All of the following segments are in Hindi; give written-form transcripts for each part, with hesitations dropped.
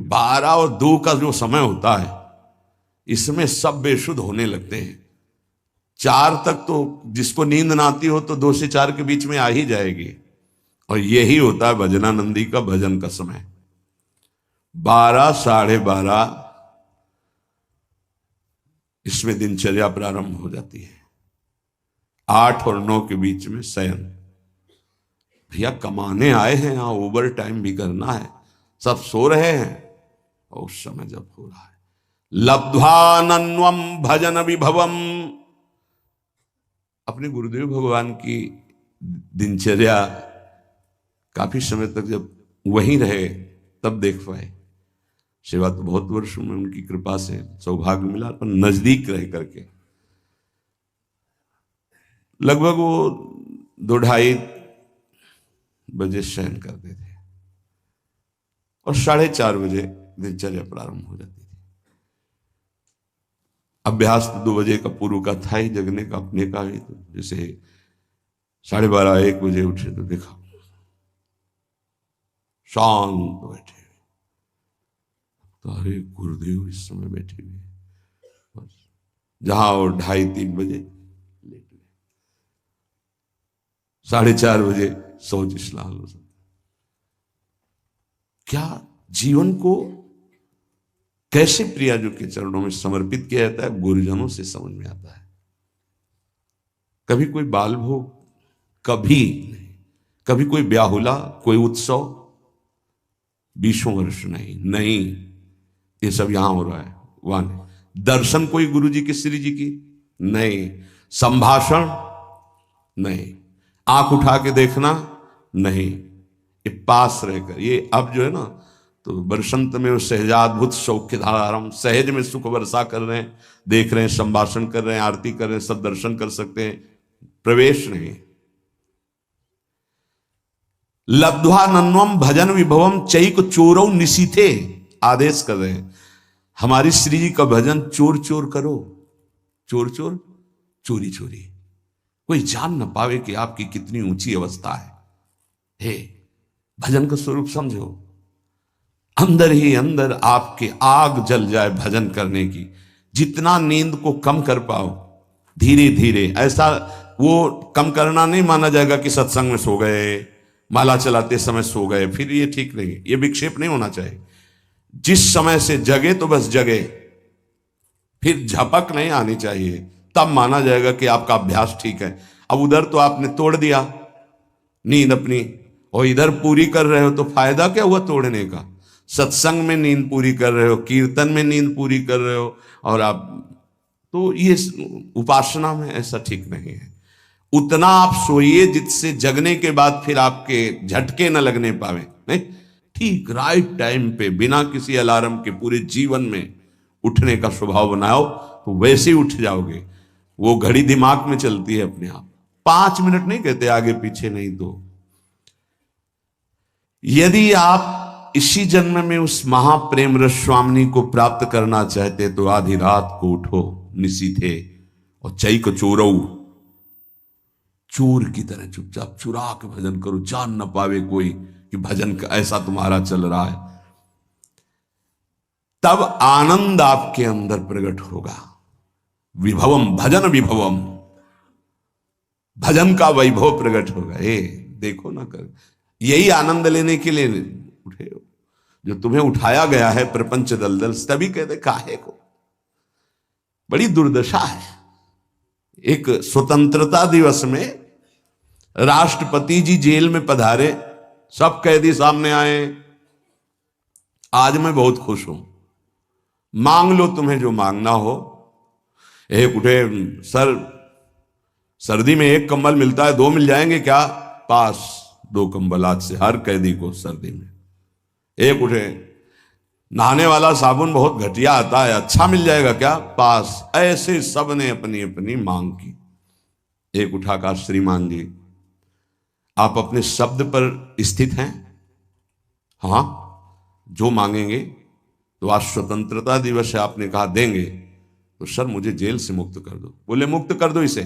12 और 2 का जो समय होता है इसमें सब बेसुध होने लगते हैं। 4 तक तो जिसको नींद ना आती हो तो 2 से 4 के बीच में आ ही जाएगी, और यही होता है भजनानंदी का भजन का समय। 12, 12:30 इसमें दिनचर्या प्रारंभ हो जाती है। 8 और 9 के बीच में शयन। भैया कमाने आए हैं, यहां ओवर टाइम भी करना है, सब सो रहे हैं, और उस समय जब हो रहा है लब्ध्वानन्वम भजन विभवम। अपने गुरुदेव भगवान की दिनचर्या काफी समय तक जब वहीं रहे तब देख पाए। सेवा तो बहुत वर्षों में उनकी कृपा से सौभाग्य मिला, पर नजदीक रह करके लगभग वो 2-2:30 बजे शयन करते थे और 4:30 बजे दिनचर्या प्रारंभ हो जाती थी। अभ्यास तो 2 बजे का पूर्व का था ही, जगने का अपने का भी। तो जैसे 12:30 1 बजे उठे तो देखा शांत बैठे, तो अरे गुरुदेव इस समय बैठे हुए, बस जहां और 2:30-3 बजे लेट गए, 4:30 बजे सोच स्नान हो सकता। क्या जीवन को कैसे प्रियाजू के चरणों में समर्पित किया जाता है, गुरुजनों से समझ में आता है। कभी कोई बाल भोग, कभी नहीं, कभी कोई ब्याहुला, कोई उत्सव, 20 वर्ष नहीं, ये सब यहां हो रहा है, वहां नहीं। दर्शन कोई गुरु जी की, श्री जी की नहीं, संभाषण नहीं, आंख उठा के देखना नहीं, ये पास रहकर। ये अब जो है ना, तो बरसंत में वो सहजाद्भुत सौख्य धारारम, सहज में सुख वर्षा कर रहे हैं, देख रहे हैं, संभाषण कर रहे हैं, आरती कर रहे हैं, सब दर्शन कर सकते हैं, प्रवेश नहीं। लब्ध्वानन्वम भजन विभवम चैक चोरौ निशीथे, आदेश कर रहे हैं हमारी श्री जी का भजन चोर चोर करो, चोर चोर, चोरी चोरी, कोई जान न पावे कि आपकी कितनी ऊंची अवस्था है। हे भजन का स्वरूप समझो, अंदर ही अंदर आपके आग जल जाए भजन करने की। जितना नींद को कम कर पाओ धीरे धीरे, ऐसा वो कम करना नहीं माना जाएगा कि सत्संग में सो गए, माला चलाते समय सो गए, फिर ये ठीक नहीं, ये विक्षेप नहीं होना चाहिए। जिस समय से जगे तो बस जगे, फिर झपक नहीं आनी चाहिए, तब माना जाएगा कि आपका अभ्यास ठीक है। अब उधर तो आपने तोड़ दिया नींद अपनी, और इधर पूरी कर रहे हो, तो फायदा क्या हुआ तोड़ने का। सत्संग में नींद पूरी कर रहे हो, कीर्तन में नींद पूरी कर रहे हो, और आप तो ये उपासना में ऐसा ठीक नहीं है। उतना आप सोइए जिससे जगने के बाद फिर आपके झटके न लगने पावे। नहीं, ठीक राइट टाइम पे बिना किसी अलार्म के पूरे जीवन में उठने का स्वभाव बनाओ, तो वैसे ही उठ जाओगे। वो घड़ी दिमाग में चलती है अपने आप, 5 मिनट नहीं कहते आगे पीछे नहीं। तो यदि आप इसी जन्म में उस महाप्रेम रस स्वामिनी को प्राप्त करना चाहते तो आधी रात को उठो निशीथे और चैक चोरौ, चोर की तरह चुपचाप चुरा के भजन करो, जान न पावे कोई कि भजन का ऐसा तुम्हारा चल रहा है। तब आनंद आपके अंदर प्रकट होगा। विभवम भजन विभवम, भजन का वैभव प्रकट होगा। देखो ना कर, यही आनंद लेने के लिए उठे हो, जो तुम्हें उठाया गया है प्रपंच दलदल, तभी कहते काहे को। बड़ी दुर्दशा है। एक स्वतंत्रता दिवस में राष्ट्रपति जी जेल में पधारे, सब कैदी सामने आए। आज मैं बहुत खुश हूं, मांग लो तुम्हें जो मांगना हो। एक उठे, सर सर्दी में 1 कंबल मिलता है, 2 मिल जाएंगे क्या? पास, 2 कंबल आज से हर कैदी को सर्दी में। एक उठे, नहाने वाला साबुन बहुत घटिया आता है, अच्छा मिल जाएगा क्या? पास। ऐसे सबने अपनी अपनी मांग की। एक उठा कहा, श्रीमान जी आप अपने शब्द पर स्थित हैं? हाँ, जो मांगेंगे। तो आज स्वतंत्रता दिवस है, आपने कहा देंगे, तो सर मुझे जेल से मुक्त कर दो। बोले मुक्त कर दो इसे।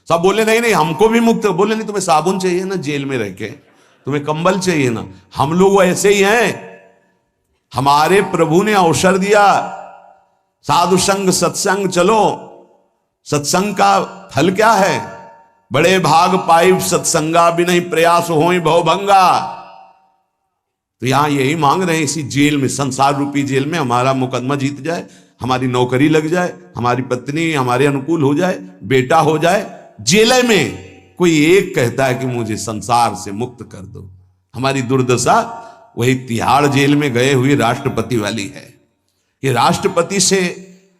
सब बोले नहीं नहीं हमको भी मुक्त। बोले नहीं, तुम्हें साबुन चाहिए ना जेल में रह के, तुम्हें कंबल चाहिए ना, हम लोग ऐसे ही हैं। हमारे प्रभु ने अवसर दिया, साधु संग सत्संग चलो। सत्संग का फल क्या है? बड़े भाग पाई सत्संगा भी नहीं प्रयास होई भवभंगा। तो यहां यही मांग रहे हैं, इसी जेल में, संसार रूपी जेल में हमारा मुकदमा जीत जाए, हमारी नौकरी लग जाए, हमारी पत्नी हमारे अनुकूल हो जाए, बेटा हो जाए। जेल में कोई एक कहता है कि मुझे संसार से मुक्त कर दो। हमारी दुर्दशा वही तिहाड़ जेल में गए हुए राष्ट्रपति वाली है। ये राष्ट्रपति से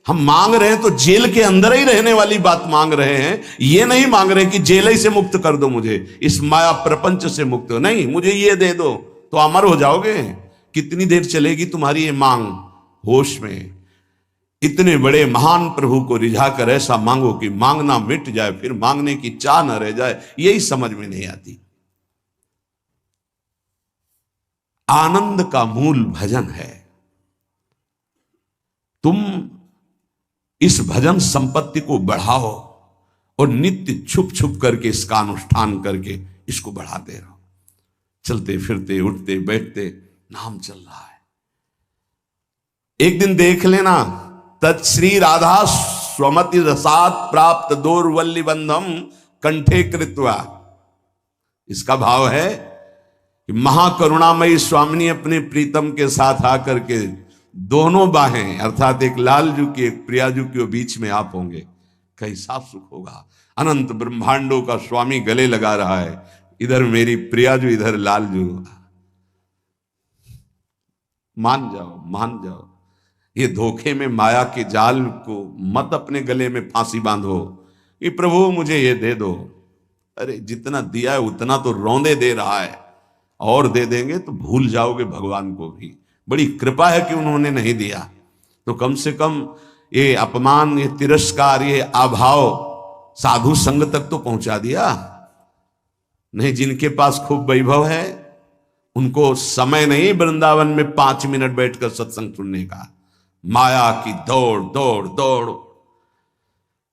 हम मांग रहे हैं तो जेल के अंदर ही रहने वाली बात मांग रहे हैं। ये नहीं मांग रहे कि जेल ही से मुक्त कर दो मुझे, इस माया प्रपंच से मुक्त, नहीं, मुझे ये दे दो तो अमर हो जाओगे। कितनी देर चलेगी तुम्हारी ये मांग? होश में इतने बड़े महान प्रभु को रिझा कर ऐसा मांगो कि मांगना मिट जाए, फिर मांगने की चाह न रह जाए। यही समझ में नहीं आती। आनंद का मूल भजन है। तुम इस भजन संपत्ति को बढ़ाओ और नित्य छुप छुप करके इसका अनुष्ठान करके इसको बढ़ाते रहो। चलते फिरते उठते बैठते नाम चल रहा है। एक दिन देख लेना, तत्श्री राधा स्वमति रसात प्राप्त दोर्वल्ली बंधम कंठे कृत्वा। इसका भाव है कि महाकरुणामयी स्वामिनी अपने प्रीतम के साथ आकर के दोनों बाहें, अर्थात एक लालजू की एक प्रियाजू के बीच में आप होंगे, कैसा सुख होगा। अनंत ब्रह्मांडों का स्वामी गले लगा रहा है, इधर मेरी प्रियाजू, इधर लालजू। मान जाओ, मान जाओ। ये धोखे में माया के जाल को मत अपने गले में फांसी बांधो कि प्रभु मुझे ये दे दो। अरे जितना दिया है उतना तो रौंदे दे रहा है, और दे देंगे तो भूल जाओगे भगवान को भी। बड़ी कृपा है कि उन्होंने नहीं दिया, तो कम से कम ये अपमान, ये तिरस्कार, ये अभाव साधु संग तक तो पहुंचा दिया। नहीं, जिनके पास खूब वैभव है उनको समय नहीं वृंदावन में 5 मिनट बैठकर सत्संग सुनने का। माया की दौड़ दौड़ दौड़।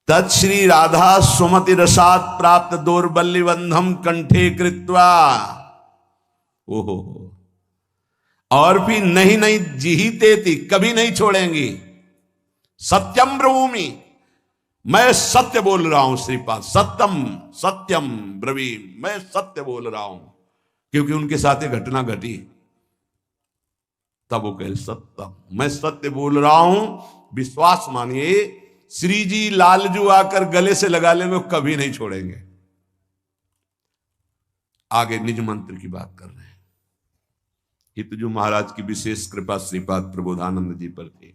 तत्श्री राधा सुमति रसात प्राप्त दौर्बल्य बंधम कंठे कृत्वा। ओहो, और भी नहीं नहीं जीते थी, कभी नहीं छोड़ेंगी। सत्यम ब्रवीमि, मैं सत्य बोल रहा हूं श्रीपाद, सत्यम सत्यम ब्रवीमि, मैं सत्य बोल रहा हूं। क्योंकि उनके साथ ये घटना घटी, तब वो कहे सत्यम, मैं सत्य बोल रहा हूं। विश्वास मानिए, श्री जी लालजू आकर गले से लगा लेंगे, कभी नहीं छोड़ेंगे। आगे निज मंत्र की बात कर रहे हैं। हितजू महाराज की विशेष कृपा श्रीपाद प्रबोधानंद जी पर थी।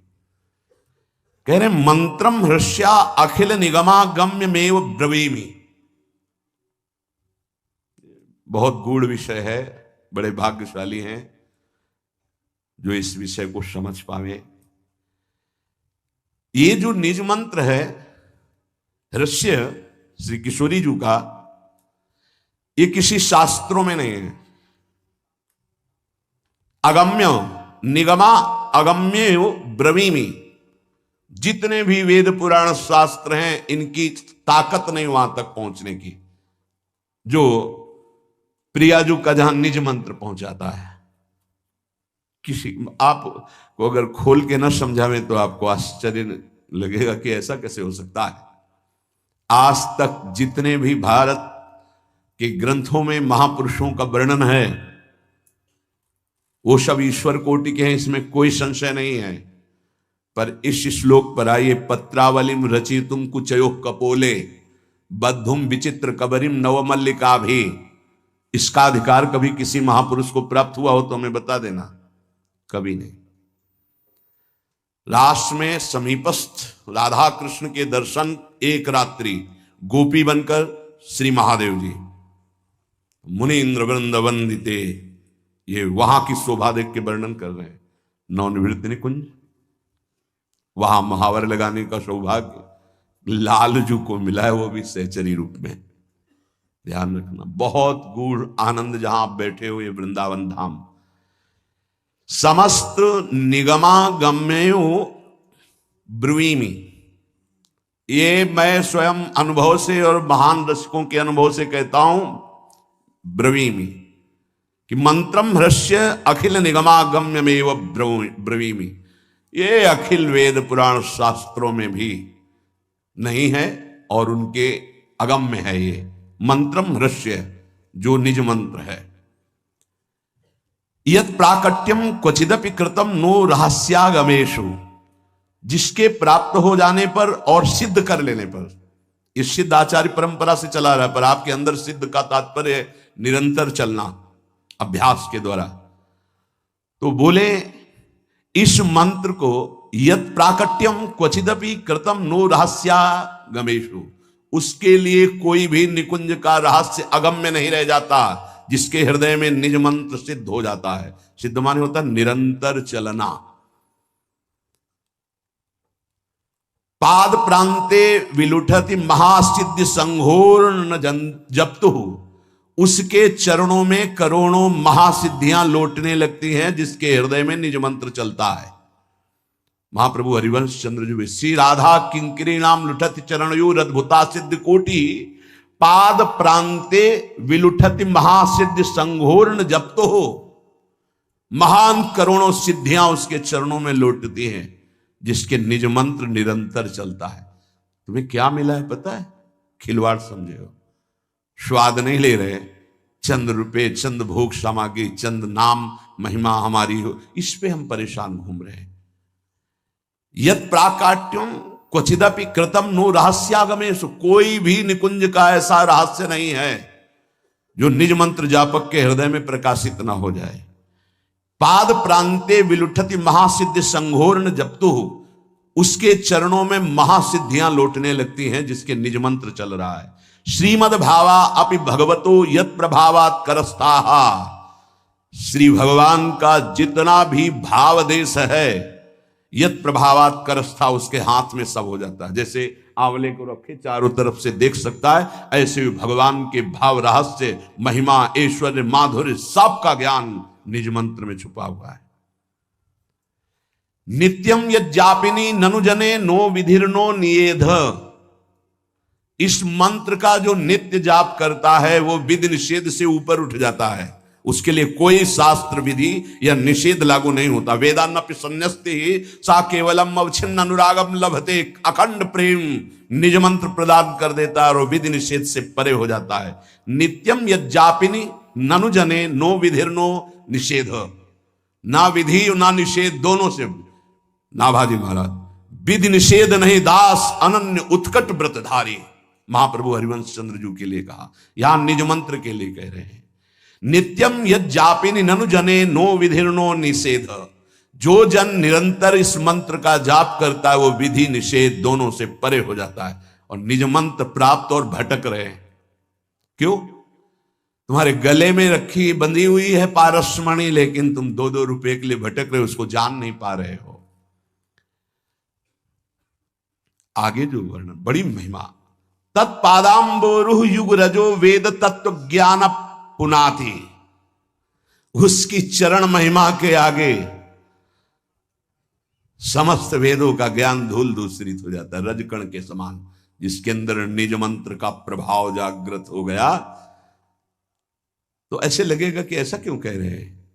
कह रहे मंत्रम हृष्या अखिल निगमागम्य मेव ब्रवीमि। बहुत गूढ़ विषय है, बड़े भाग्यशाली हैं जो इस विषय को समझ पावे। ये जो निज मंत्र है हृष्य श्री किशोरी जी का, ये किसी शास्त्रों में नहीं है। अगम्य निगमा अगम्य ब्रवीमि, जितने भी वेद पुराण शास्त्र हैं इनकी ताकत नहीं वहां तक पहुंचने की, जो प्रियाजू का जहां निज मंत्र पहुंचाता है। किसी आप को अगर खोल के ना समझावे तो आपको आश्चर्य लगेगा कि ऐसा कैसे हो सकता है। आज तक जितने भी भारत के ग्रंथों में महापुरुषों का वर्णन है वो सब ईश्वर कोटि के हैं, इसमें कोई संशय नहीं है। पर इस श्लोक पर आइए, पत्रावलिम रचितुम कुचयो कपोले बद्धुम विचित्र कबरिम नवमल्लिका भी। इसका अधिकार कभी किसी महापुरुष को प्राप्त हुआ हो तो हमें बता देना। कभी नहीं। राष्ट्र में समीपस्थ राधा कृष्ण के दर्शन, एक रात्रि गोपी बनकर श्री महादेव जी मुनीन्द्र वृंद वंदिते, ये वहां की शोभा देख के वर्णन कर रहे हैं। नवनिवृत्ति निकुंज, वहां महावर लगाने का सौभाग्य लालजू को मिला है, वो भी सहचरी रूप में। ध्यान रखना, बहुत गूढ़ आनंद जहां आप बैठे हो, ये वृंदावन धाम। समस्त निगमागम्यो ब्रवीमि, ये मैं स्वयं अनुभव से और महान रसिकों के अनुभव से कहता हूं। ब्रवीमि कि मंत्रम ह्रस्य अखिल निगमागम्यमेव ब्रवीमि, ये अखिल वेद पुराण शास्त्रों में भी नहीं है और उनके अगम्य है। ये मंत्रम ह्रस्य जो निज मंत्र है, यत प्राकट्यम क्वचिदपि कृतम नो रहस्यागमेषु, जिसके प्राप्त हो जाने पर और सिद्ध कर लेने पर, इस सिद्ध आचार्य परंपरा से चला रहा है, पर आपके अंदर सिद्ध का तात्पर्य निरंतर चलना अभ्यास के द्वारा। तो बोले इस मंत्र को यत प्राकट्यम क्वचिदपि कृतम नो रहस्यागमेषु, उसके लिए कोई भी निकुंज का रहस्य अगम्य नहीं रह जाता, जिसके हृदय में निज मंत्र सिद्ध हो जाता है। सिद्ध माने होता है निरंतर चलना। पाद प्रांते विलुठति महासिद्धि संघोर्ण जप्तु, उसके चरणों में करोड़ों महासिद्धियां लौटने लगती हैं, जिसके हृदय में निज मंत्र चलता है। महाप्रभु हरिवंश चंद्र जी, श्री राधा किंकरी नाम लुठति चरणयोर अद्भुता सिद्ध कोटि, पाद प्रांते विलुठति महासिद्धि संघोर्ण जप्तो हो, महान करोड़ों सिद्धियां उसके चरणों में लौटती हैं, जिसके निज मंत्र निरंतर चलता है। तुम्हें क्या मिला है पता है? खिलवाड़ समझे हो, स्वाद नहीं ले रहे, चंद रुपए, चंद भोग सामग्री, चंद नाम महिमा हमारी हो, इस पे हम परेशान घूम रहे हैं। यत प्राकाट्यम क्वचिदपि कृतम नो रहस्यागमेषु, कोई भी निकुंज का ऐसा रहस्य नहीं है जो निज मंत्र जापक के हृदय में प्रकाशित ना हो जाए। पाद प्रांते विलुठति महासिद्धि संघोर्ण जप्तु, उसके चरणों में महासिद्धियां लौटने लगती हैं, जिसके निज मंत्र चल रहा है। श्रीमद भावा अपि भगवतो यत प्रभावात करस्ताहा, श्री भगवान का जितना भी भाव देश है, यत प्रभावात करस्था, उसके हाथ में सब हो जाता है। जैसे आंवले को रखे चारों तरफ से देख सकता है, ऐसे ही भगवान के भाव रहस्य, महिमा, ऐश्वर्य, माधुर्य, सबका ज्ञान निज मंत्र में छुपा हुआ है। नित्यम यज्जापिनी ननु जने नो विधिर्नो नियेध, इस मंत्र का जो नित्य जाप करता है वो विधि निषेध से ऊपर उठ जाता है, उसके लिए कोई शास्त्र विधि या निषेध लागू नहीं होता। वेदान्नपि संन्यस्ते ही सा केवलम अवच्छिन्न अनुरागम लभते, अखंड प्रेम निज मंत्र प्रदान कर देता है और विधि निषेध से परे हो जाता है। नित्यम यज्जापिनी ननु जने नो विधिर्नो निषेध, ना विधि ना निषेध, दोनों से नाभाजी महाराज, विधि निषेध नहीं दास अनन्य उत्कट व्रतधारी, महाप्रभु हरिवंश चंद्र जी के लिए कहा, यहां निज मंत्र के लिए कह रहे हैं। नित्यम यज्जापिनी ननु जने नो विधिर्नो निषेध, जो जन निरंतर इस मंत्र का जाप करता है वो विधि निषेध दोनों से परे हो जाता है और निज मंत्र प्राप्त और भटक रहे हैं। क्यों? तुम्हारे गले में रखी बंधी हुई है पारसमणि, लेकिन तुम 2-2 रुपए के लिए भटक रहे हो, उसको जान नहीं पा रहे हो। आगे जो वर्णन, बड़ी महिमा, तत्पादाम्बोरुह युग रजो वेद तत्व ज्ञान पुनाति, उसकी चरण महिमा के आगे समस्त वेदों का ज्ञान धूल दूसरित हो जाता है, रजकण के समान। जिसके अंदर निज मंत्र का प्रभाव जागृत हो गया तो ऐसे लगेगा कि ऐसा क्यों कह रहे हैं।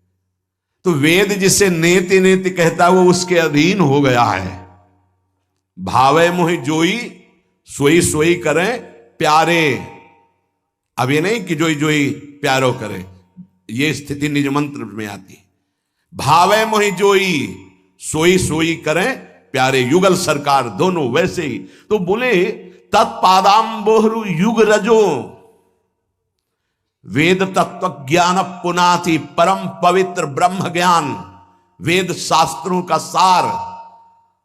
तो वेद जिसे नेति नेति कहता है वो उसके अधीन हो गया है। भावे मोहि जोई सोई सोई करें प्यारे, अब ये नहीं कि जोई जोई प्यारो करे, ये स्थिति निज मंत्र में आती है। भावे मोहि जोई सोई सोई करें प्यारे, युगल सरकार दोनों वैसे ही। तो बोले तत्पादाम्बोहरु युग रजो वेद तत्व ज्ञान पुनाति, परम पवित्र ब्रह्म ज्ञान, वेद शास्त्रों का सार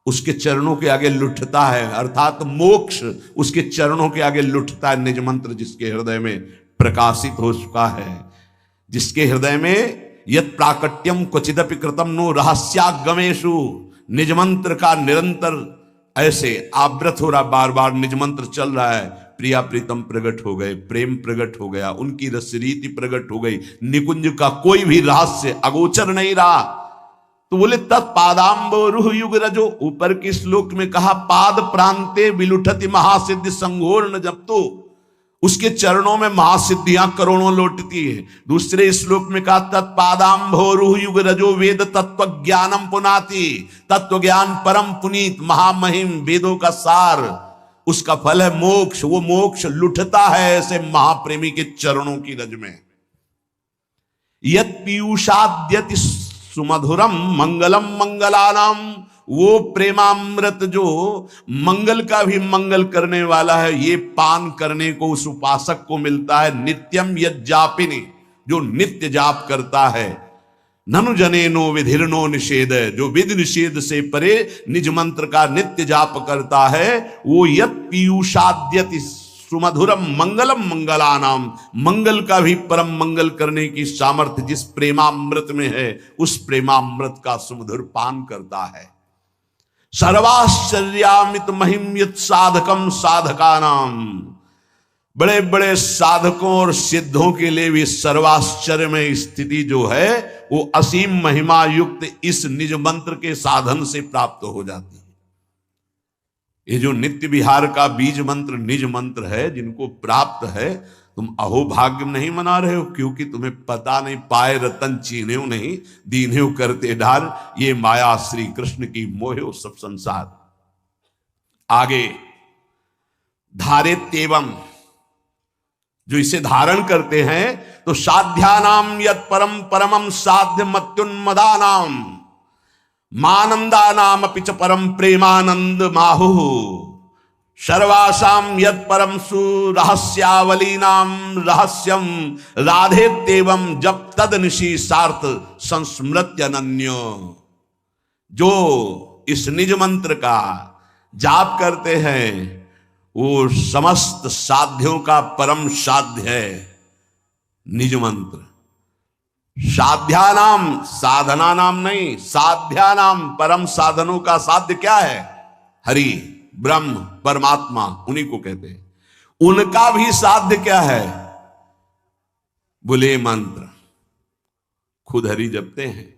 उसके चरणों के आगे लुटता है, अर्थात मोक्ष उसके चरणों के आगे लुटता है। निज मंत्र जिसके हृदय में प्रकाशित हो चुका है, जिसके हृदय में यत प्राकट्यम क्वचिदपि कृतम नो रहस्यागमेषु, निज मंत्र का निरंतर ऐसे आवृत हो रहा, बार बार निज मंत्र चल रहा है। प्रिया प्रीतम प्रकट हो गए, प्रेम प्रकट हो गया, उनकी रसरीति प्रकट हो गई, निकुंज का कोई भी रहस्य अगोचर नहीं रहा। तो बोले तत्पादाम्बोरुह युग रजो, ऊपर के श्लोक में कहा पाद प्रांते विलुठति महासिद्धि संघोर्ण जप्तो, उसके चरणों में महासिद्धियां करोड़ों लौटती है। दूसरे श्लोक में कहा तत्पादाम्भोरुह युग रजो वेद तत्व ज्ञानम पुनाति, तत्व ज्ञान परम पुनीत महामहिम वेदों का सार, उसका फल है मोक्ष। वो मोक्ष लुटता है ऐसे महाप्रेमी के चरणों की रज में। यत पीयूषाद्यति सुमधुरम मंगलम मंगलानाम, वो प्रेमामृत जो मंगल का भी मंगल करने वाला है, ये पान करने को उस उपासक को मिलता है। नित्यम यज् जापिनी, जो नित्य जाप करता है। ननु जनेनो विधिर्नो निषेध, जो विध निषेध से परे निज मंत्र का नित्य जाप करता है, वो यत पीयूषाद्यति सुमधुरम मंगलम मंगलानाम, मंगल का भी परम मंगल करने की सामर्थ्य जिस प्रेमामृत में है, उस प्रेमामृत का सुमधुर पान करता है। सर्वाश्चर्यामित महिम यत् साधकम साधकानाम, बड़े बड़े साधकों और सिद्धों के लिए भी सर्वाश्चर्य में स्थिति जो है वो असीम महिमा युक्त इस निज मंत्र के साधन से प्राप्त हो जाती है। ये जो नित्य विहार का बीज मंत्र निज मंत्र है, जिनको प्राप्त है, तुम अहोभाग्य नहीं मना रहे हो, क्योंकि तुम्हें पता नहीं, पाए रतन चीन्हेव नहीं, दीन्हेव करते ढार, ये माया श्री कृष्ण की मोहे सब संसार। आगे धारित एवं, जो इसे धारण करते हैं, तो साध्यानाम यत् परम परमम साध्य मत्युन्मदानाम मानंदानाम अपि च परम प्रेमानंद माहुः, सर्वासाम यत् परम सुरहस्यावलीनाम रहस्यम राधेत्येवं जप तद निशि सार्थ संस्मृत्य अनन्यो। जो इस निज मंत्र का जाप करते हैं, वो समस्त साध्यों का परम साध्य है निज मंत्र। साध्यानाम, साधना नाम नहीं, साध्यानाम, परम साधनों का साध्य क्या है? हरि, ब्रह्म, परमात्मा, उन्हीं को कहते हैं। उनका भी साध्य क्या है? बोले मंत्र। खुद हरि जपते हैं,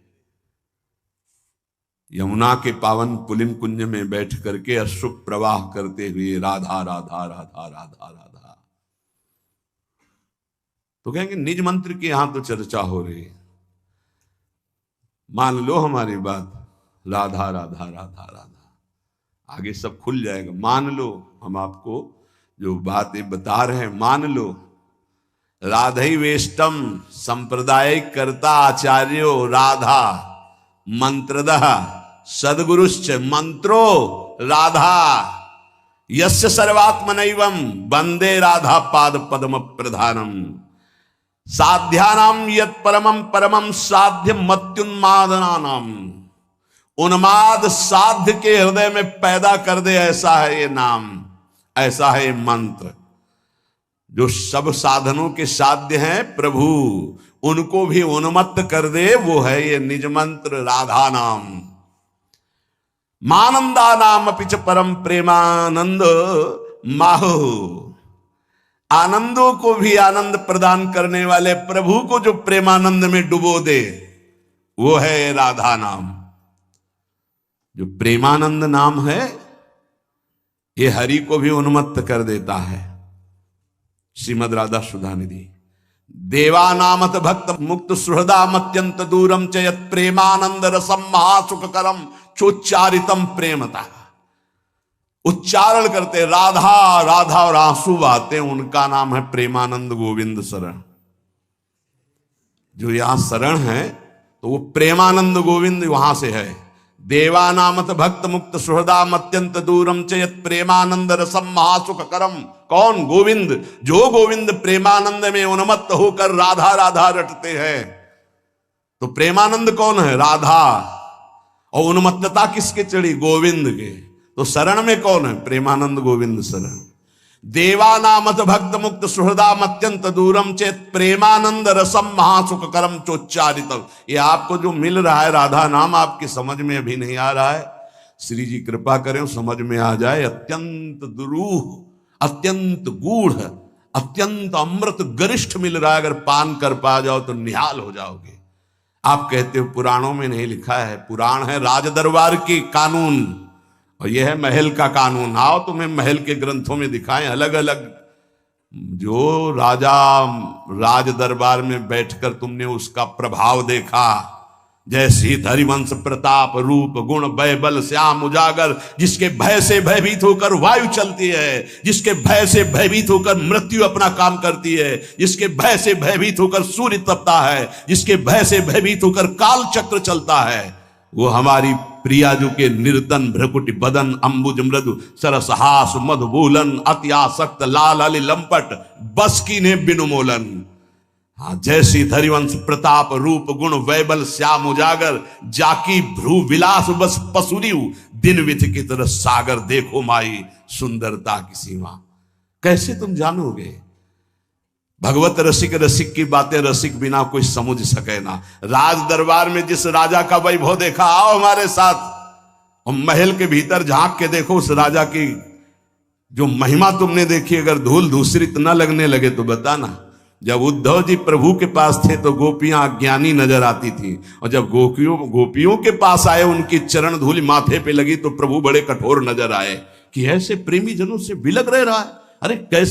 यमुना के पावन पुलिन कुंज में बैठ करके अश्रु प्रवाह करते हुए राधा राधा राधा राधा राधा। तो कहेंगे निज मंत्र की यहां तो चर्चा हो रही है, मान लो हमारी बात, राधा राधा राधा राधा, आगे सब खुल जाएगा। मान लो, हम आपको जो बातें बता रहे हैं मान लो। राधई वेष्टम संप्रदायिक कर्ता आचार्यो राधा मंत्रदः सद्गुरुश्च मंत्रो राधा यस्य सर्वात्मनैवं वंदे राधा पाद पद्म प्रधानम। साध्यानाम यत् परमम परमम साध्य मत्युन्मादनानाम, उन्माद साध्य के हृदय में पैदा कर दे, ऐसा है ये नाम, ऐसा है ये मंत्र। जो सब साधनों के साध्य हैं प्रभु, उनको भी उन्मत्त कर दे, वो है ये निज मंत्र राधा नाम। मानंदा नाम अपि च परम प्रेमानंद माहु, आनंदों को भी आनंद प्रदान करने वाले प्रभु को जो प्रेमानंद में डुबो दे, वो है राधा नाम। जो प्रेमानंद नाम है, ये हरि को भी उन्मत्त कर देता है। श्रीमद राधा सुधा निधि। देवानामत भक्त मुक्त सुहृदाम अत्यंत दूरम च यत् प्रेमानंद रसम महासुखकरम चोच्चारितम प्रेमता। उच्चारण करते राधा राधा और आंसू बहाते, उनका नाम है प्रेमानंद गोविंद शरण। जो यहां शरण है तो वो प्रेमानंद गोविंद वहां से है। देवानामत भक्त मुक्त सुहृदाम अत्यंत दूरम च यत् प्रेमानंद रसम महासुखकरम। कौन? गोविंद। जो गोविंद प्रेमानंद में उन्मत्त होकर राधा राधा रटते हैं, तो प्रेमानंद कौन है? राधा। और उन्मत्तता किसके चढ़ी? गोविंद के। तो शरण में कौन है? प्रेमानंद गोविंद शरण। देवानामत भक्त मुक्त सुहृदाम अत्यंत दूरम चेत प्रेमानंद रसम महासुखकरम चोच्चारितम। ये आपको जो मिल रहा है राधा नाम, आपकी समझ में अभी नहीं आ रहा है। श्री जी कृपा करें समझ में आ जाए। अत्यंत दुरूह, अत्यंत गूढ़, अत्यंत अमृत गरिष्ठ मिल रहा है। अगर पान कर पा जाओ तो निहाल हो जाओगे। आप कहते हो पुराणों में नहीं लिखा है। पुराण है राज दरबार की कानून, और यह है महल का कानून। आओ तुम्हें महल के ग्रंथों में दिखाएं। अलग अलग जो राजा राज दरबार में बैठकर तुमने उसका प्रभाव देखा, जैसे हरिवंश प्रताप रूप गुण भय बल श्याम उजागर, जिसके भय से भयभीत होकर वायु चलती है, जिसके भय से भयभीत होकर मृत्यु अपना काम करती है, जिसके भय से भयभीत होकर सूर्य तपता है, जिसके भय से भयभीत होकर काल चक्र चलता है, वो हमारी प्रियाजू के निर्तन भ्रकुटि बदन अंबुज मृदु सरसहास मधुबूलन अति आसक्त लाल अली लंपट बस की ने बिनुमोलन। हाँ, जैसी धरिवंश प्रताप रूप गुण वैबल श्याम उजागर, जाकी भ्रू विलास बस पसुरियु दिन विथ की तरह सागर, देखो माई सुंदरता की सीमा। कैसे तुम जानोगे? भगवत रसिक रसिक की बातें रसिक बिना कोई समझ सके ना। राज दरबार में जिस राजा का वैभव देखा, आओ हमारे साथ और महल के भीतर झांक के देखो उस राजा की जो महिमा तुमने देखी। अगर धूल धूसरित न लगने लगे तो बताना। जब उद्धव जी प्रभु के पास थे तो गोपियां अज्ञानी नजर आती थी, और जब गोपियों के पास आए, उनकी चरण धूल माथे पे लगी तो प्रभु बड़े कठोर नजर आए कि ऐसे प्रेमी जनों से बिलग रह रहा है। अरे कैसे